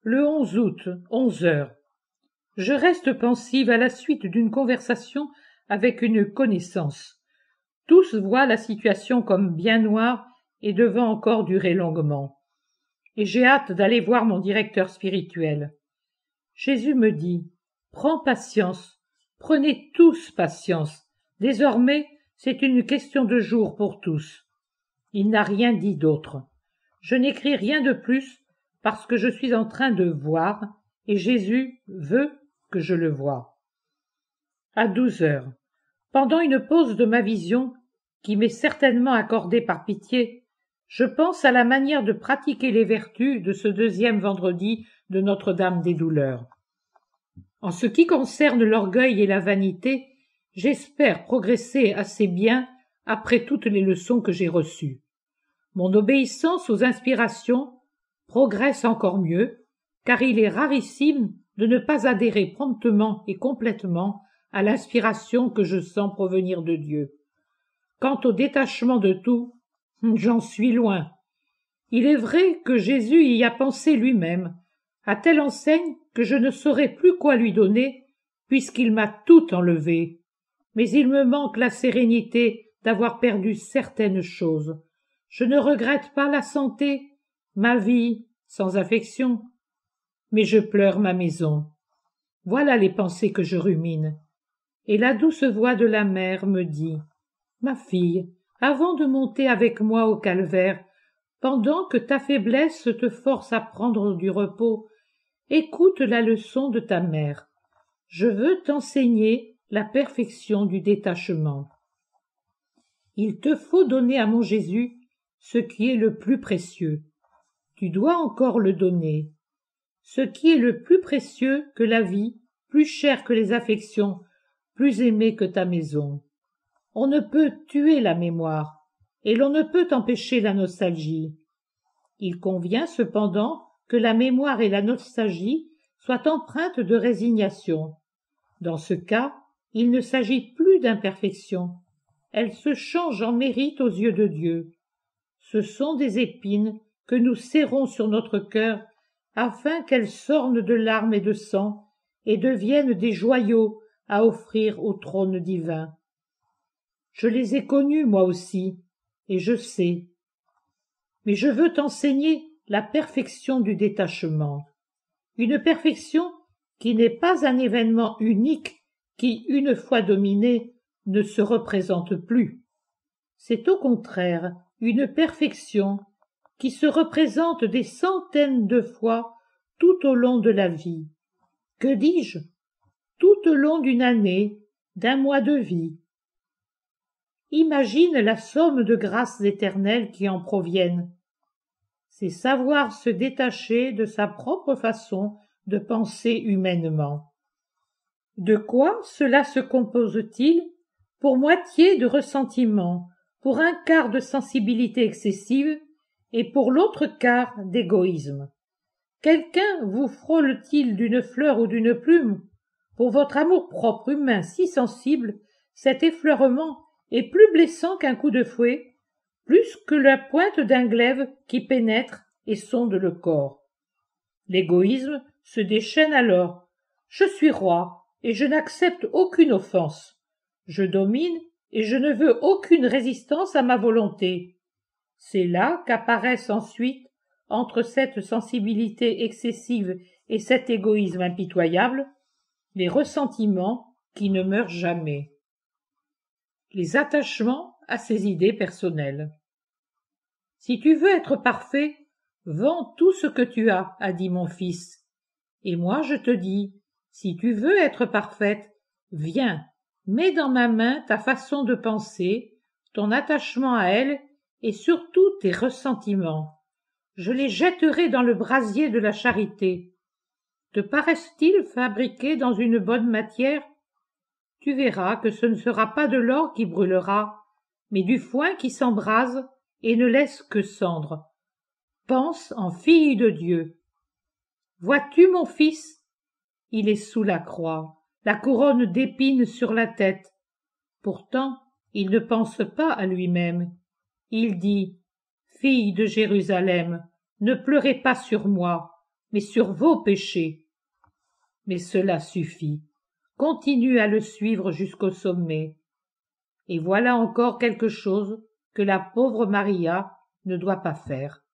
Le 11 août, 11 heures. Je reste pensive à la suite d'une conversation avec une connaissance. Tous voient la situation comme bien noire et devant encore durer longuement. Et j'ai hâte d'aller voir mon directeur spirituel. Jésus me dit, prends patience, prenez tous patience. Désormais, c'est une question de jours pour tous. Il n'a rien dit d'autre. Je n'écris rien de plus parce que je suis en train de voir et Jésus veut que je le voie. À 12 heures, pendant une pause de ma vision, qui m'est certainement accordée par pitié, je pense à la manière de pratiquer les vertus de ce deuxième vendredi de Notre-Dame des Douleurs. En ce qui concerne l'orgueil et la vanité, j'espère progresser assez bien après toutes les leçons que j'ai reçues. Mon obéissance aux inspirations progresse encore mieux, car il est rarissime de ne pas adhérer promptement et complètement à l'inspiration que je sens provenir de Dieu. Quant au détachement de tout, j'en suis loin. Il est vrai que Jésus y a pensé lui-même, à telle enseigne que je ne saurais plus quoi lui donner, puisqu'il m'a tout enlevé. Mais il me manque la sérénité d'avoir perdu certaines choses. Je ne regrette pas la santé, ma vie sans affection, mais je pleure ma maison. Voilà les pensées que je rumine. Et la douce voix de la mère me dit, « Ma fille, avant de monter avec moi au calvaire, pendant que ta faiblesse te force à prendre du repos, écoute la leçon de ta mère. Je veux t'enseigner la perfection du détachement. Il te faut donner à mon Jésus ce qui est le plus précieux. Tu dois encore le donner. Ce qui est le plus précieux que la vie, plus cher que les affections, plus aimé que ta maison. On ne peut tuer la mémoire, et l'on ne peut empêcher la nostalgie. Il convient cependant que la mémoire et la nostalgie soient empreintes de résignation. Dans ce cas, il ne s'agit plus d'imperfection. Elles se changent en mérite aux yeux de Dieu. Ce sont des épines que nous serrons sur notre cœur afin qu'elles s'ornent de larmes et de sang et deviennent des joyaux à offrir au trône divin. Je les ai connus moi aussi, et je sais. Mais je veux t'enseigner la perfection du détachement. Une perfection qui n'est pas un événement unique qui, une fois dominé, ne se représente plus. C'est au contraire une perfection qui se représente des centaines de fois tout au long de la vie. Que dis-je? Tout au long d'une année, d'un mois de vie. Imagine la somme de grâces éternelles qui en proviennent. C'est savoir se détacher de sa propre façon de penser humainement. De quoi cela se compose-t-il? Pour moitié de ressentiment, pour un quart de sensibilité excessive et pour l'autre quart d'égoïsme. Quelqu'un vous frôle-t-il d'une fleur ou d'une plume? Pour votre amour-propre humain si sensible, cet effleurement est plus blessant qu'un coup de fouet, plus que la pointe d'un glaive qui pénètre et sonde le corps. L'égoïsme se déchaîne alors. Je suis roi et je n'accepte aucune offense. Je domine et je ne veux aucune résistance à ma volonté. C'est là qu'apparaissent ensuite, entre cette sensibilité excessive et cet égoïsme impitoyable, les ressentiments qui ne meurent jamais. Les attachements à ses idées personnelles. Si tu veux être parfait, vends tout ce que tu as, a dit mon fils. Et moi je te dis, si tu veux être parfaite, viens, mets dans ma main ta façon de penser, ton attachement à elle et surtout tes ressentiments. Je les jetterai dans le brasier de la charité. Te paraissent-ils fabriqués dans une bonne matière? Tu verras que ce ne sera pas de l'or qui brûlera, mais du foin qui s'embrase et ne laisse que cendre. Pense en fille de Dieu. Vois-tu mon fils? Il est sous la croix, la couronne d'épines sur la tête. Pourtant, il ne pense pas à lui-même. Il dit, « Fille de Jérusalem, ne pleurez pas sur moi, mais sur vos péchés. Mais cela suffit. Continue à le suivre jusqu'au sommet. Et voilà encore quelque chose que la pauvre Maria ne doit pas faire.